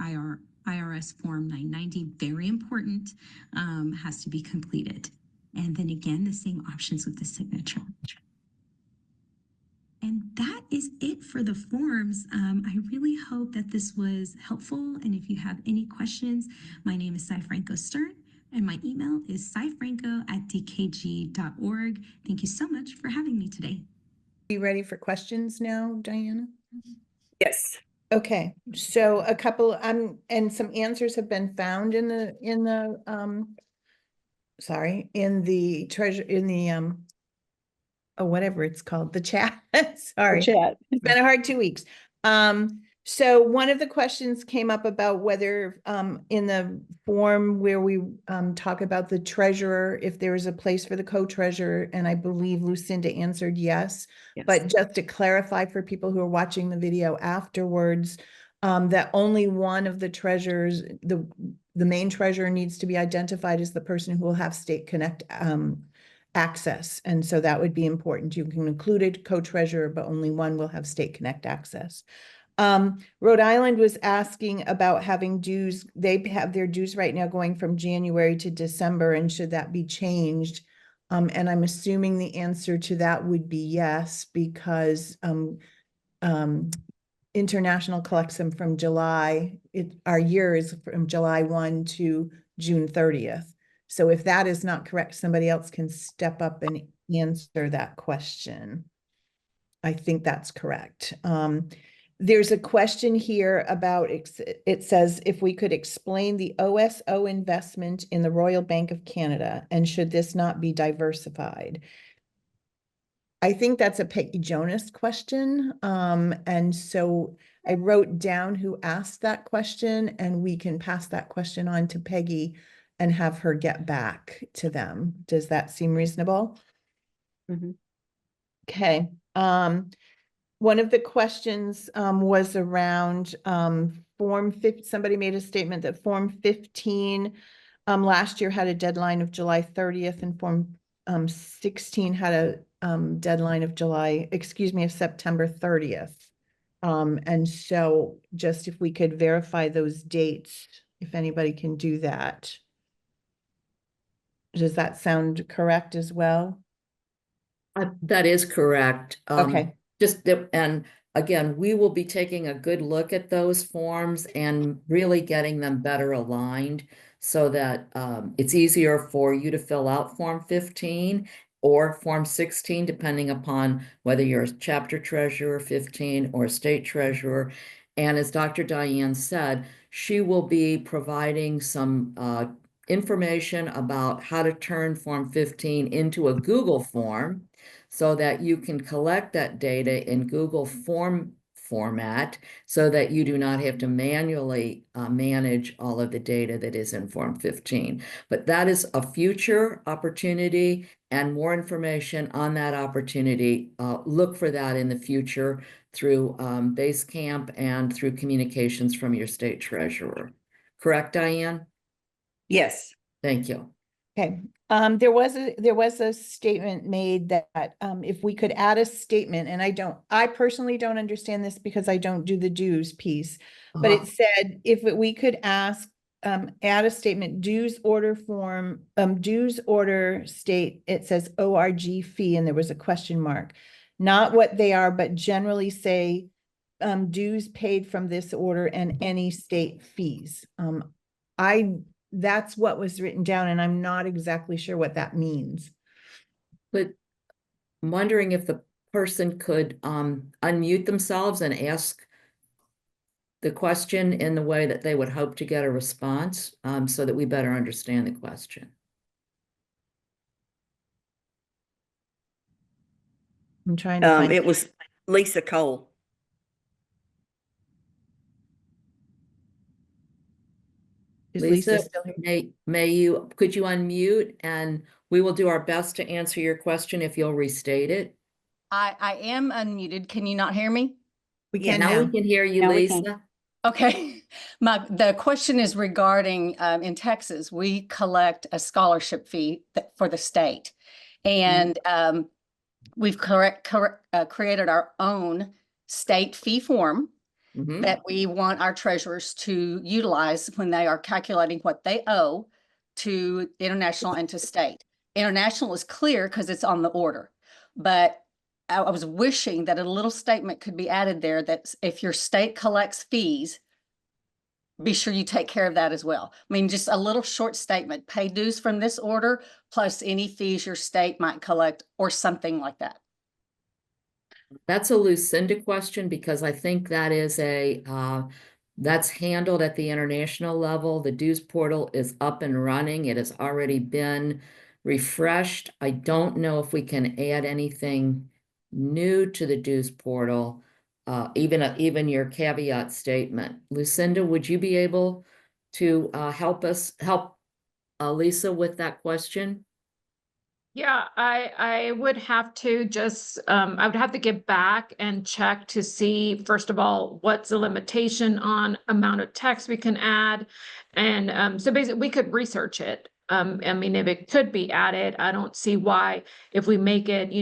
Speaker 8: IRS Form 990, very important, has to be completed. And then again, the same options with the signature. And that is it for the forms. I really hope that this was helpful. And if you have any questions, my name is Cy Franco Stern, and my email is cyfranco@dkg.org. Thank you so much for having me today.
Speaker 3: Are you ready for questions now, Diana?
Speaker 4: Yes.
Speaker 3: Okay, so a couple, and some answers have been found in the whatever it's called, the chat. Sorry.
Speaker 6: Chat.
Speaker 3: It's been a hard 2 weeks. So one of the questions came up about whether in the form where we talk about the treasurer, if there is a place for the co-treasurer, and I believe Lucinda answered yes.
Speaker 6: Yes.
Speaker 3: But just to clarify for people who are watching the video afterwards, that only one of the treasurers, the main treasurer, needs to be identified as the person who will have State Connect access. And so that would be important. You can include a co-treasurer, but only one will have State Connect access. Rhode Island was asking about having dues. They have their dues right now going from January to December, and should that be changed? And I'm assuming the answer to that would be yes, because International collects them from July. Our year is from July 1 to June 30th. So if that is not correct, somebody else can step up and answer that question. I think that's correct. There's a question here about, it says if we could explain the OSO investment in the Royal Bank of Canada, and should this not be diversified? I think that's a Peggy Jonas question. And so I wrote down who asked that question, and we can pass that question on to Peggy and have her get back to them. Does that seem reasonable?
Speaker 6: Mhm.
Speaker 3: Okay. One of the questions was around Form 50. Somebody made a statement that Form 15 last year had a deadline of July 30th, and Form 16 had a deadline of September 30th. And so just if we could verify those dates, if anybody can do that. Does that sound correct as well?
Speaker 1: That is correct.
Speaker 3: Okay.
Speaker 1: And again, we will be taking a good look at those forms and really getting them better aligned so that it's easier for you to fill out Form 15 or Form 16, depending upon whether you're a chapter treasurer 15 or a state treasurer. And as Dr. Diane said, she will be providing some information about how to turn Form 15 into a Google form, so that you can collect that data in Google format so that you do not have to manually manage all of the data that is in Form 15. But that is a future opportunity, and more information on that opportunity. Look for that in the future through Basecamp and through communications from your state treasurer. Correct, Diane?
Speaker 4: Yes.
Speaker 1: Thank you.
Speaker 3: Okay, there was a statement made that if we could add a statement, and I personally don't understand this because I don't do the dues piece, but it said if we could add a statement, dues order form, dues order state, it says ORG fee, and there was a question mark. Not what they are, but generally say dues paid from this order and any state fees. That's what was written down, and I'm not exactly sure what that means.
Speaker 1: But I'm wondering if the person could unmute themselves and ask the question in the way that they would hope to get a response, so that we better understand the question.
Speaker 3: I'm trying to find.
Speaker 4: It was Lisa Cole.
Speaker 3: Is Lisa
Speaker 1: Lisa,
Speaker 3: still here?
Speaker 1: could you unmute, and we will do our best to answer your question if you'll restate it.
Speaker 9: I am unmuted. Can you not hear me?
Speaker 3: We
Speaker 4: Yeah,
Speaker 3: can
Speaker 1: Now
Speaker 3: now.
Speaker 1: we can hear you,
Speaker 6: Now we can.
Speaker 1: Lisa.
Speaker 9: Okay. The question is regarding in Texas, we collect a scholarship fee for the state. And we've created our own state fee form
Speaker 1: Mhm.
Speaker 9: that we want our treasurers to utilize when they are calculating what they owe to international and to state. International is clear because it's on the order, but I was wishing that a little statement could be added there that if your state collects fees, be sure you take care of that as well. I mean, just a little short statement, pay dues from this order plus any fees your state might collect or something like that.
Speaker 1: That's a Lucinda question, because I think that is that's handled at the international level. The dues portal is up and running. It has already been refreshed. I don't know if we can add anything new to the dues portal, even your caveat statement. Lucinda, would you be able to help Lisa with that question?
Speaker 7: Yeah, I would have to just, I would have to get back and check to see, first of all, what's the limitation on amount of text we can add. And so basically we could research it. I mean, if it could be added, I don't see why, if we make it,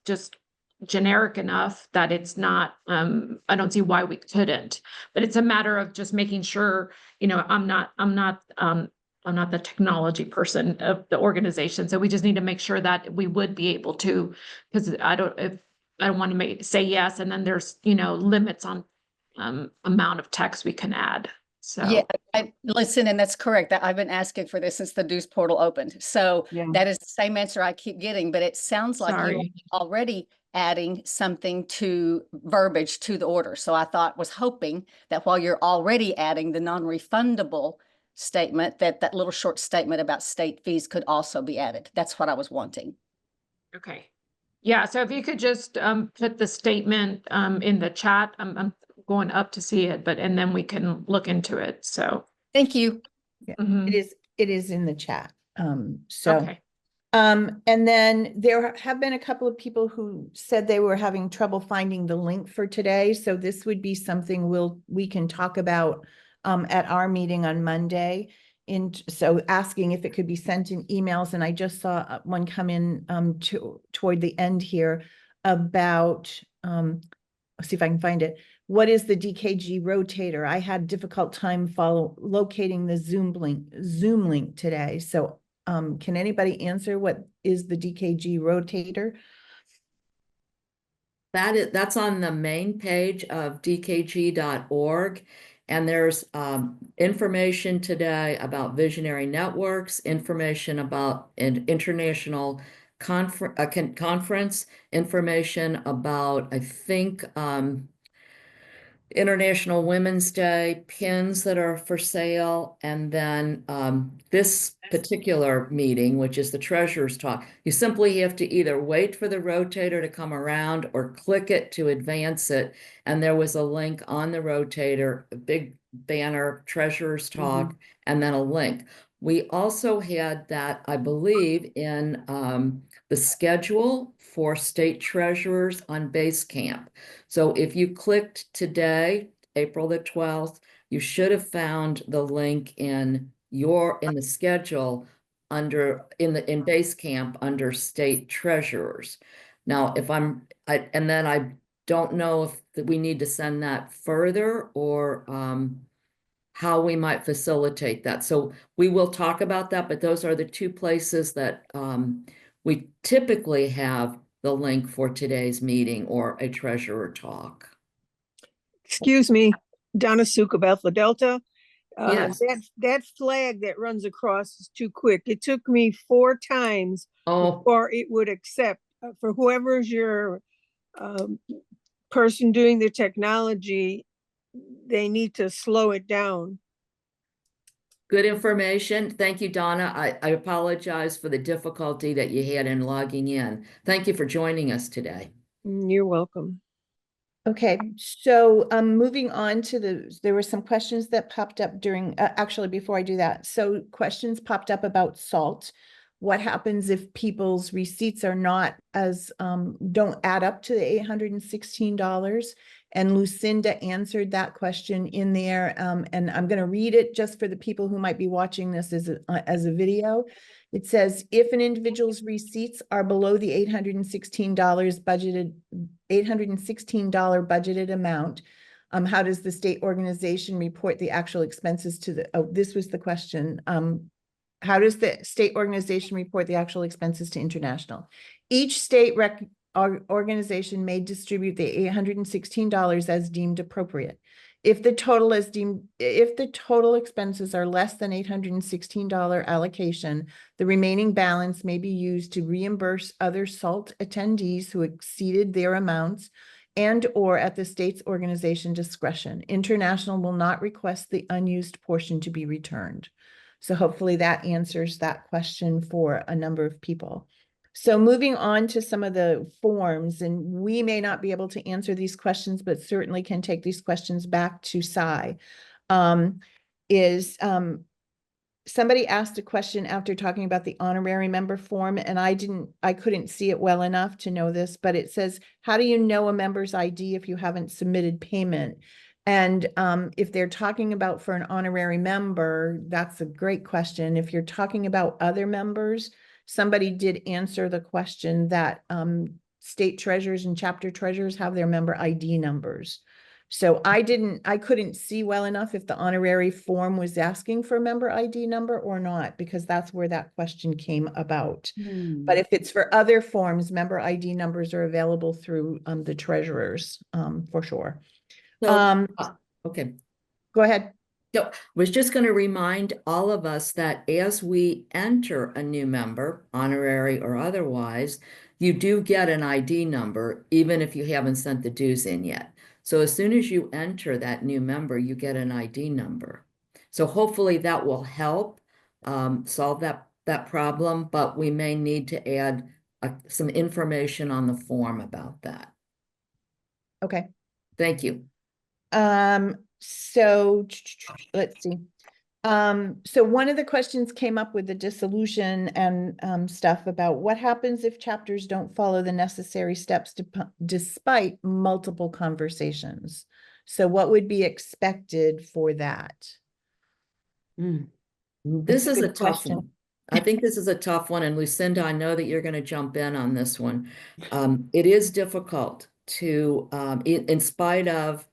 Speaker 7: just generic enough that it's not, I don't see why we couldn't. But it's a matter of just making sure, I'm not the technology person of the organization, so we just need to make sure that we would be able to, because I don't want to say yes, and then there's, limits on amount of text we can add. So
Speaker 9: Yeah, listen, and that's correct. I've been asking for this since the dues portal opened. So
Speaker 5: Yeah.
Speaker 9: that is the same answer I keep getting, but it sounds like you
Speaker 7: Sorry.
Speaker 9: already adding something to verbiage to the order. So I was hoping that while you're already adding the non-refundable statement, that little short statement about state fees could also be added. That's what I was wanting.
Speaker 7: Okay. Yeah, so if you could just put the statement in the chat, I'm going up to see it, and then we can look into it. So
Speaker 9: Thank you.
Speaker 7: mhm.
Speaker 3: It is in the chat.
Speaker 7: Okay.
Speaker 3: And then there have been a couple of people who said they were having trouble finding the link for today. So this would be something we can talk about at our meeting on Monday. So asking if it could be sent in emails, and I just saw one come in toward the end here about let's see if I can find it. What is the DKG rotator? I had difficult time locating the Zoom link today. So can anybody answer what is the DKG rotator?
Speaker 1: That's on the main page of dkg.org. And there's information today about visionary networks, information about an international conference, information about, I think, International Women's Day pins that are for sale. And then this particular meeting, which is the treasurer's talk, you simply have to either wait for the rotator to come around or click it to advance it. And there was a link on the rotator, a big banner, treasurer's talk, and then a link. We also had that, I believe, in the schedule for state treasurers on Basecamp. So if you clicked today, April the 12th, you should have found the link in the schedule in Basecamp under state treasurers. Now, and then I don't know if we need to send that further or how we might facilitate that. So we will talk about that, but those are the two places that we typically have the link for today's meeting or a treasurer talk.
Speaker 10: Excuse me, Donna Suka, Bethel Delta.
Speaker 1: Yes.
Speaker 10: That flag that runs across is too quick. It took me 4 times before it would accept. For whoever's your person doing the technology, they need to slow it down.
Speaker 1: Good information. Thank you, Donna. I apologize for the difficulty that you had in logging in. Thank you for joining us today.
Speaker 10: You're welcome.
Speaker 3: Okay, so moving on to there were some questions that popped up during, actually, before I do that. So questions popped up about SALT. What happens if people's receipts are not don't add up to the $816? And Lucinda answered that question in there. And I'm going to read it just for the people who might be watching this as a video. It says, if an individual's receipts are below the $816 budgeted amount, how does the state organization report the actual expenses to this was the question. How does the state organization report the actual expenses to international? Each state organization may distribute the $816 as deemed appropriate. If the total expenses are less than $816 allocation, the remaining balance may be used to reimburse other SALT attendees who exceeded their amounts and/or at the state's organization discretion. International will not request the unused portion to be returned. So hopefully that answers that question for a number of people. So moving on to some of the forms, and we may not be able to answer these questions, but certainly can take these questions back to Cy. Somebody asked a question after talking about the honorary member form, and I couldn't see it well enough to know this, but it says, how do you know a member's ID if you haven't submitted payment? And if they're talking about for an honorary member, that's a great question. If you're talking about other members, somebody did answer the question that state treasurers and chapter treasurers have their member ID numbers. So I couldn't see well enough if the honorary form was asking for a member ID number or not, because that's where that question came about. But if it's for other forms, member ID numbers are available through the treasurers for sure.
Speaker 1: So, okay.
Speaker 3: Go ahead.
Speaker 1: So, was just going to remind all of us that as we enter a new member, honorary or otherwise, you do get an ID number, even if you haven't sent the dues in yet. So as soon as you enter that new member, you get an ID number. So hopefully that will help solve that problem, but we may need to add some information on the form about that.
Speaker 3: Okay.
Speaker 1: Thank you.
Speaker 3: So let's see. So one of the questions came up with the dissolution and stuff about what happens if chapters don't follow the necessary steps despite multiple conversations. So what would be expected for that?
Speaker 1: This is a
Speaker 3: good
Speaker 1: tough
Speaker 3: question.
Speaker 1: one. I think this is a tough one. And Lucinda, I know that you're going to jump in on this one. It is difficult to, in spite of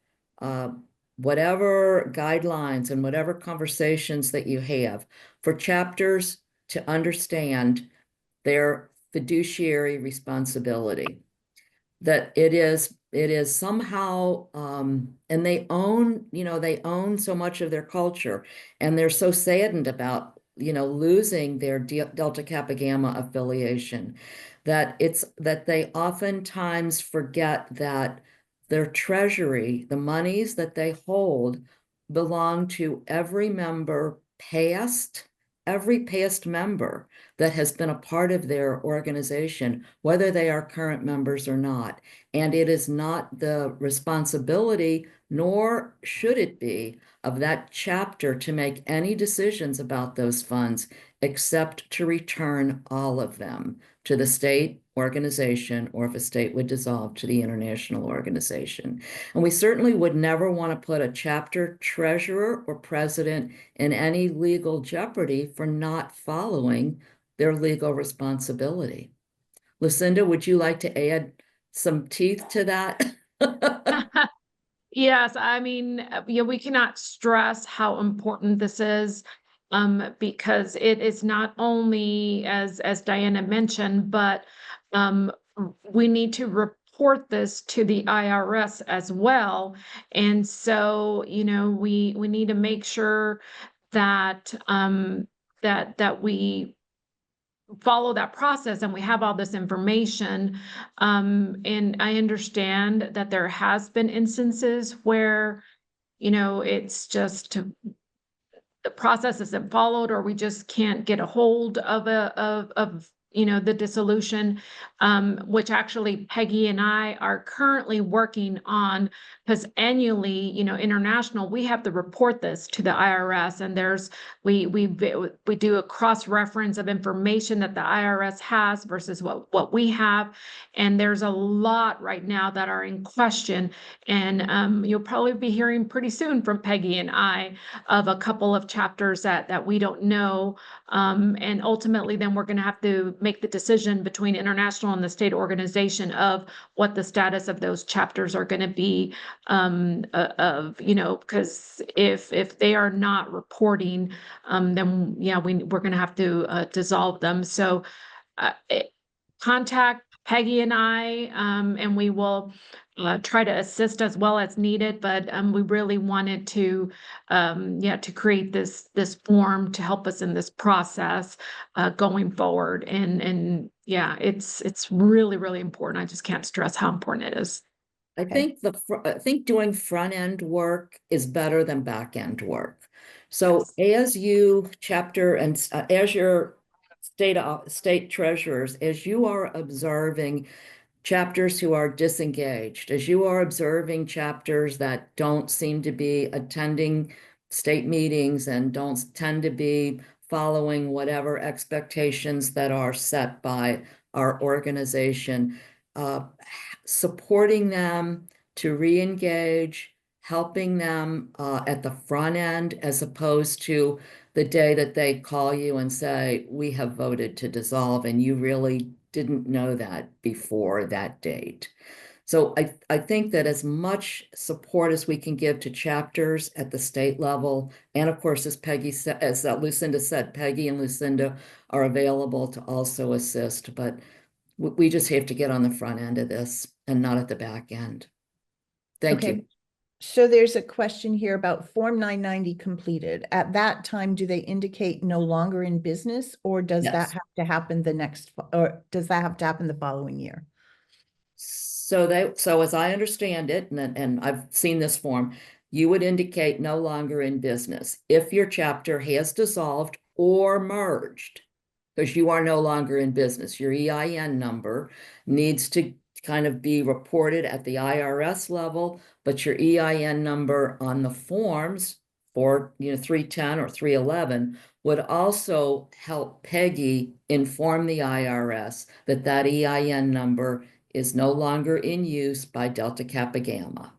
Speaker 1: whatever guidelines and whatever conversations that you have, for chapters to understand their fiduciary responsibility. That it is somehow and they own, they own so much of their culture, and they're so saddened about, losing their Delta Kappa Gamma affiliation, that they oftentimes forget that their treasury, the monies that they hold, belong to every member every past member that has been a part of their organization, whether they are current members or not. And it is not the responsibility, nor should it be, of that chapter to make any decisions about those funds, except to return all of them to the state organization, or if a state would dissolve, to the international organization. And we certainly would never want to put a chapter treasurer or president in any legal jeopardy for not following their legal responsibility. Lucinda, would you like to add some teeth to that?
Speaker 7: Yes, I mean, we cannot stress how important this is, because it is not only, as Diana mentioned, but we need to report this to the IRS as well. And so, we need to make sure that that we follow that process and we have all this information. And I understand that there has been instances where, it's just the process isn't followed, or we just can't get a hold of the dissolution, which actually Peggy and I are currently working on, because annually, international, we have to report this to the IRS, and we do a cross-reference of information that the IRS has versus what we have, and there's a lot right now that are in question, and you'll probably be hearing pretty soon from Peggy and I of a couple of chapters that we don't know, and ultimately then we're going to have to make the decision between international and the state organization of what the status of those chapters are going to be, because if they are not reporting, then yeah, we're going to have to dissolve them. So contact Peggy and I, and we will try to assist as well as needed, but we really wanted to to create this form to help us in this process going forward. And yeah, it's really, really important. I just can't stress how important it is.
Speaker 1: I think doing front end work is better than back end work. So as you chapter and as your state treasurers, as you are observing chapters who are disengaged, as you are observing chapters that don't seem to be attending state meetings and don't tend to be following whatever expectations that are set by our organization, supporting them to re-engage, helping them at the front end, as opposed to the day that they call you and say, we have voted to dissolve, and you really didn't know that before that date. So I think that as much support as we can give to chapters at the state level, and of course, as Peggy said, as Lucinda said, Peggy and Lucinda are available to also assist, but we just have to get on the front end of this and not at the back end. Thank you.
Speaker 3: So there's a question here about Form 990 completed. At that time, do they indicate no longer in business, or does that
Speaker 1: Yes.
Speaker 3: have to happen or does that have to happen the following year?
Speaker 1: So as I understand it, and I've seen this form, you would indicate no longer in business if your chapter has dissolved or merged, because you are no longer in business. Your EIN number needs to kind of be reported at the IRS level, but your EIN number on the forms for, 310 or 311 would also help Peggy inform the IRS that that EIN number is no longer in use by Delta Kappa Gamma.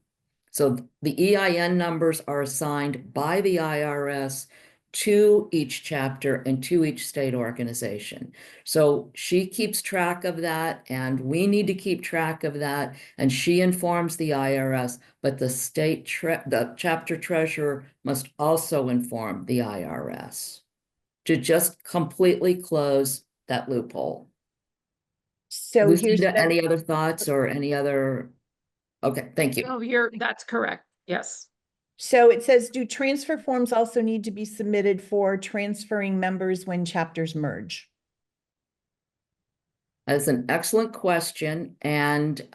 Speaker 1: So the EIN numbers are assigned by the IRS to each chapter and to each state organization. So she keeps track of that, and we need to keep track of that, and she informs the IRS, but the chapter treasurer must also inform the IRS to just completely close that loophole.
Speaker 3: So here's
Speaker 1: Lucinda, any other thoughts or any other? Okay, thank you.
Speaker 7: Oh, that's correct. Yes.
Speaker 3: so it says, do transfer forms also need to be submitted for transferring members when chapters merge?
Speaker 1: That's an excellent question. And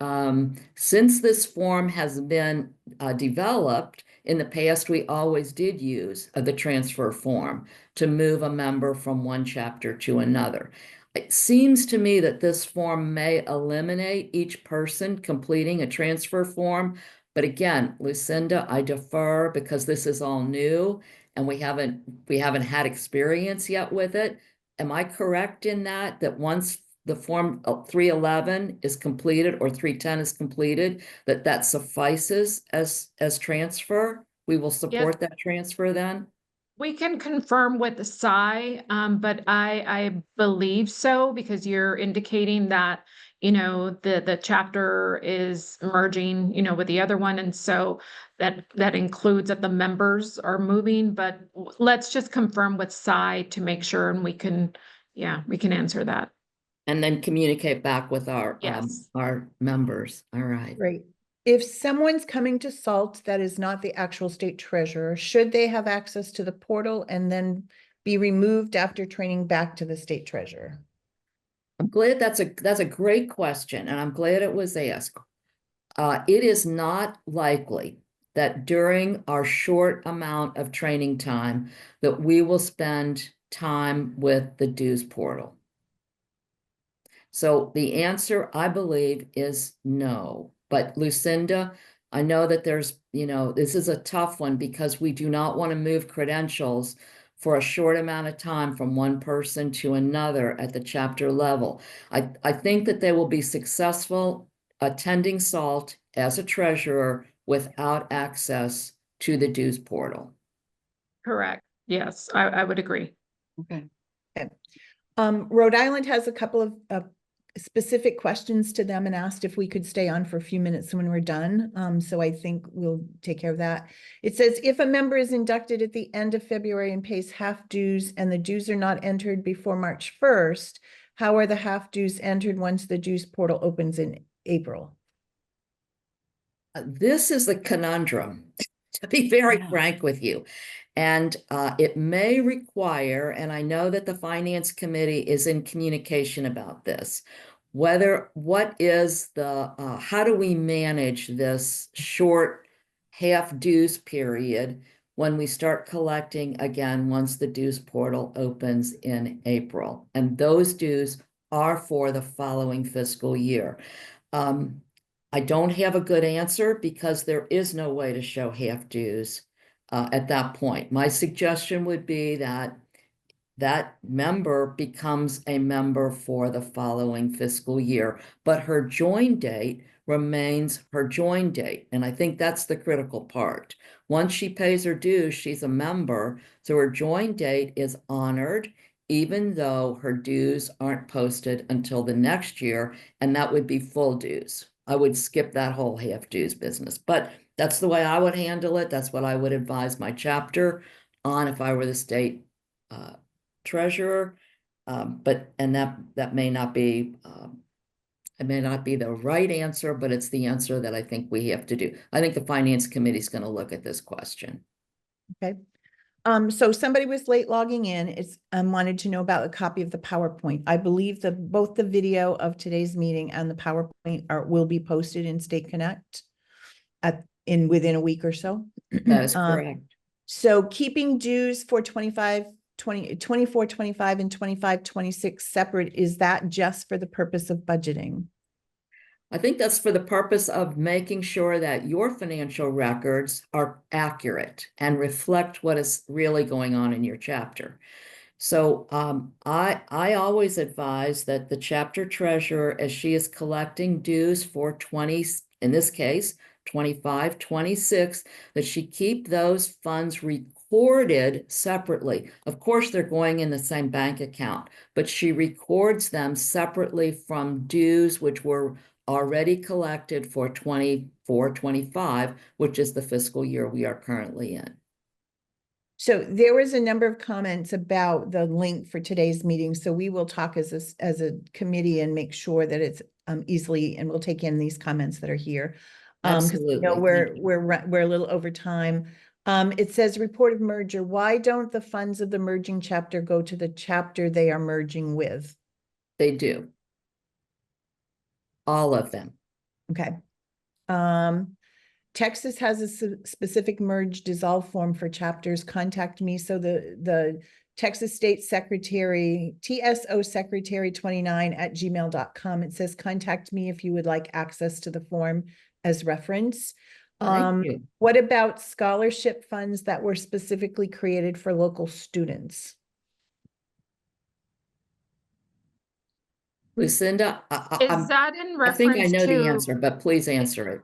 Speaker 1: since this form has been developed, in the past, we always did use the transfer form to move a member from one chapter to another. It seems to me that this form may eliminate each person completing a transfer form. But again, Lucinda, I defer because this is all new and we haven't had experience yet with it. Am I correct in that once the form 311 is completed or 310 is completed, that suffices as transfer? We will support that transfer then?
Speaker 7: We can confirm with the SI, but I believe so because you're indicating that, the chapter is merging, with the other one. And so that includes that the members are moving, but let's just confirm with SI to make sure and we can answer that.
Speaker 1: And then communicate back with our
Speaker 7: Yes.
Speaker 1: our members. All right.
Speaker 3: Great. If someone's coming to SALT that is not the actual state treasurer, should they have access to the portal and then be removed after training back to the state treasurer?
Speaker 1: I'm glad that's a great question, and I'm glad it was asked. It is not likely that during our short amount of training time that we will spend time with the dues portal. So the answer, I believe, is no. But Lucinda, I know that there's, this is a tough one because we do not want to move credentials for a short amount of time from one person to another at the chapter level. I think that they will be successful attending SALT as a treasurer without access to the dues portal.
Speaker 7: Correct. Yes, I would agree.
Speaker 6: Okay.
Speaker 3: Rhode Island has a couple of specific questions to them and asked if we could stay on for a few minutes when we're done. So I think we'll take care of that. It says, if a member is inducted at the end of February and pays half dues and the dues are not entered before March 1st, how are the half dues entered once the dues portal opens in April?
Speaker 1: This is the conundrum, to be very frank with you. And it may require, and I know that the Finance Committee is in communication about this, what is how do we manage this short half dues period when we start collecting again once the dues portal opens in April? And those dues are for the following fiscal year. I don't have a good answer because there is no way to show half dues at that point. My suggestion would be that that member becomes a member for the following fiscal year, but her join date remains her join date. And I think that's the critical part. Once she pays her dues, she's a member, so her join date is honored, even though her dues aren't posted until the next year, and that would be full dues. I would skip that whole half dues business, but that's the way I would handle it. That's what I would advise my chapter on if I were the state treasurer. But that may not be It may not be the right answer, but it's the answer that I think we have to do. I think the finance committee is going to look at this question.
Speaker 3: Okay. So somebody was late logging in. It's wanted to know about a copy of the PowerPoint. I believe that both the video of today's meeting and the PowerPoint will be posted in State Connect within a week or so.
Speaker 1: That is correct.
Speaker 3: So keeping dues for 24, 25 and 25, 26 separate, is that just for the purpose of budgeting?
Speaker 1: I think that's for the purpose of making sure that your financial records are accurate and reflect what is really going on in your chapter. So I always advise that the chapter treasurer, as she is collecting dues for 20, in this case, 25, 26, that she keep those funds recorded separately. Of course, they're going in the same bank account, but she records them separately from dues which were already collected for 24, 25, which is the fiscal year we are currently in.
Speaker 3: So there was a number of comments about the link for today's meeting. So we will talk as a committee and make sure that it's easily, and we'll take in these comments that are here.
Speaker 1: Absolutely.
Speaker 3: You know, we're a little over time. It says report of merger. Why don't the funds of the merging chapter go to the chapter they are merging with?
Speaker 1: They do. All of them.
Speaker 3: Okay. Texas has a specific merge dissolve form for chapters. Contact me. So the Texas State Secretary, TSO Secretary 29@gmail.com. It says contact me if you would like access to the form as reference.
Speaker 1: Thank you.
Speaker 3: What about scholarship funds that were specifically created for local students?
Speaker 1: Lucinda,
Speaker 7: Is that in
Speaker 1: I think I
Speaker 7: reference
Speaker 1: know the
Speaker 7: to,
Speaker 1: answer, but please answer it.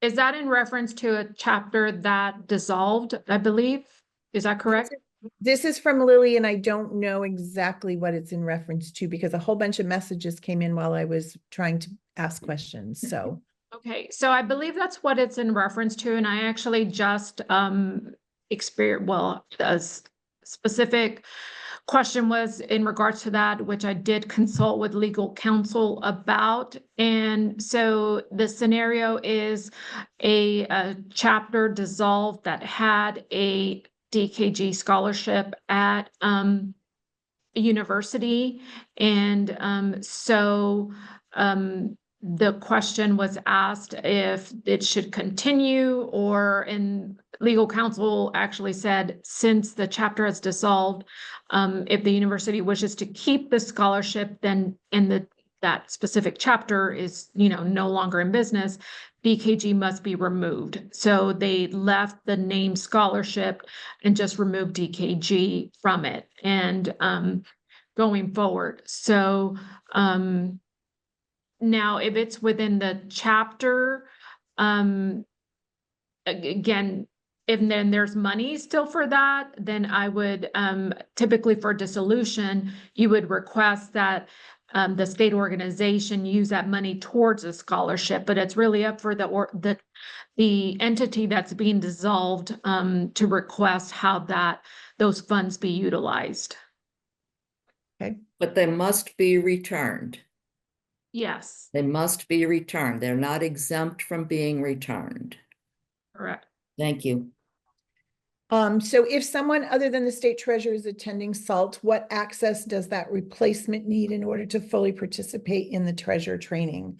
Speaker 7: is that in reference to a chapter that dissolved, I believe? Is that correct?
Speaker 3: This is from Lily, and I don't know exactly what it's in reference to because a whole bunch of messages came in while I was trying to ask questions. So,
Speaker 7: Okay, so I believe that's what it's in reference to, and I actually just specific question was in regards to that, which I did consult with legal counsel about. And so the scenario is a chapter dissolved that had a DKG scholarship at a university. And the question was asked if it should continue, or, and legal counsel actually said, since the chapter has dissolved, if the university wishes to keep the scholarship, then that specific chapter is, no longer in business, BKG must be removed. So they left the name scholarship and just removed DKG from it. And going forward. So now if it's within the chapter, again, if then there's money still for that, then I would typically for dissolution, you would request that the state organization use that money towards a scholarship, but it's really up for the entity that's being dissolved to request how those funds be utilized.
Speaker 3: okay.
Speaker 1: But they must be returned.
Speaker 7: Yes,
Speaker 1: They must be returned. They're not exempt from being returned.
Speaker 7: correct.
Speaker 1: Thank you.
Speaker 3: So if someone other than the state treasurer is attending SALT, what access does that replacement need in order to fully participate in the treasurer training?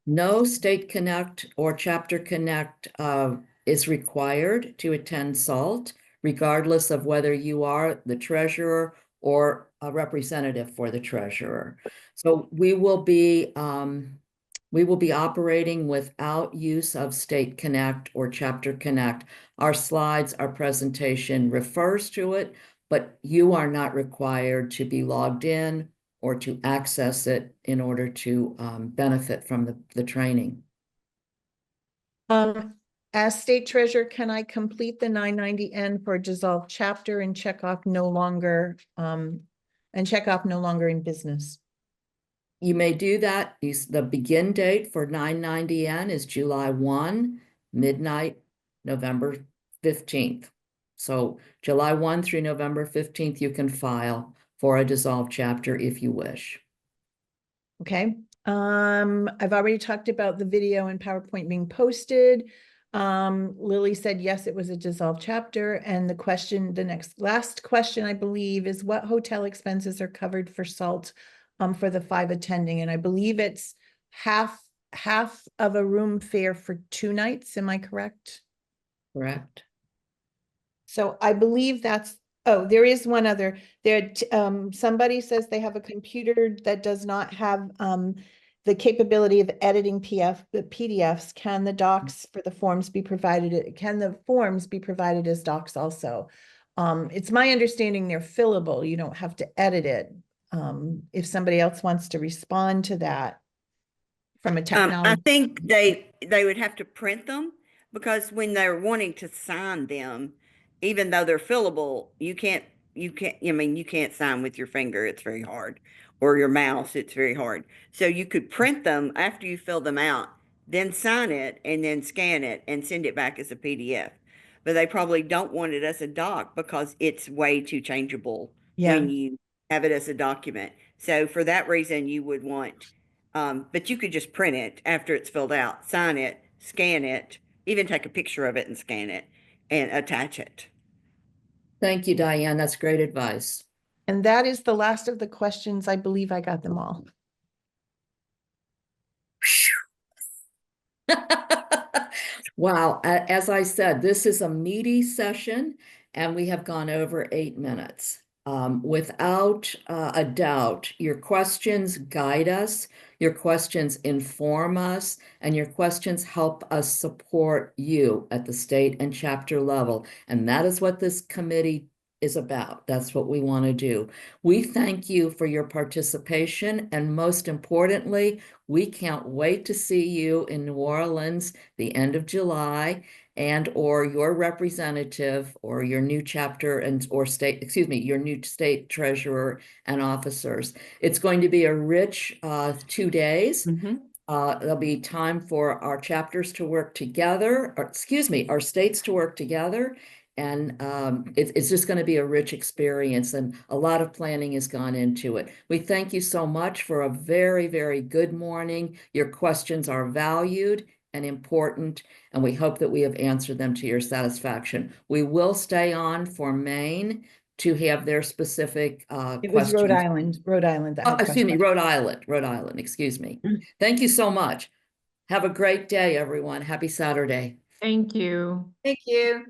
Speaker 1: No State Connect or Chapter Connect is required to attend SALT, regardless of whether you are the treasurer or a representative for the treasurer. So we will be operating without use of State Connect or Chapter Connect. Our slides, our presentation refers to it, but you are not required to be logged in or to access it in order to benefit from the training.
Speaker 3: As state treasurer, can I complete the 990N for a dissolved chapter and check off no longer in business?
Speaker 1: You may do that. The begin date for 990N is July 1, midnight, November 15th. So July 1 through November 15th, you can file. for a dissolved chapter if you wish.
Speaker 3: Okay, I've already talked about the video and PowerPoint being posted. Lily said, yes, it was a dissolved chapter. And the question, last question, I believe, is what hotel expenses are covered for SALT for the 5 attending? And I believe it's half of a room fare for 2 nights. Am I correct?
Speaker 1: Correct.
Speaker 3: So I believe that's, oh, there is one other. Somebody says they have a computer that does not have the capability of editing PDFs. Can the docs for the forms be provided? Can the forms be provided as docs also? It's my understanding they're fillable. You don't have to edit it. If somebody else wants to respond to that from a
Speaker 4: I
Speaker 3: technology.
Speaker 4: think they would have to print them, because when they're wanting to sign them, even though they're fillable, you can't, I mean, you can't sign with your finger. It's very hard, or your mouse. It's very hard. So you could print them after you fill them out, then sign it and then scan it and send it back as a PDF. But they probably don't want it as a doc because it's way too changeable
Speaker 3: Yeah.
Speaker 4: when you have it as a document. So for that reason, you would want, but you could just print it after it's filled out, sign it, scan it, even take a picture of it and scan it and attach it.
Speaker 1: Thank you, Diane. That's great advice.
Speaker 3: And that is the last of the questions. I believe I got them all.
Speaker 1: Wow, as I said, this is a meaty session and we have gone over 8 minutes. Without a doubt, your questions guide us, your questions inform us, and your questions help us support you at the state and chapter level. And that is what this committee is about. That's what we want to do. We thank you for your participation, and most importantly, we can't wait to see you in New Orleans the end of July, and or your representative or your new chapter and or state, excuse me, your new state treasurer and officers. It's going to be a rich 2 days. There'll be time for our chapters to work together, or excuse me, our states to work together. And it's just going to be a rich experience, and a lot of planning has gone into it. We thank you so much for a very, very good morning. Your questions are valued and important, and we hope that we have answered them to your satisfaction. We will stay on for Maine to have their specific
Speaker 3: It was
Speaker 1: questions.
Speaker 3: Rhode Island. That had
Speaker 1: Excuse me,
Speaker 3: questions.
Speaker 1: Rhode Island, excuse me. Thank you so much. Have a great day, everyone. Happy Saturday.
Speaker 7: Thank you.
Speaker 5: Thank you.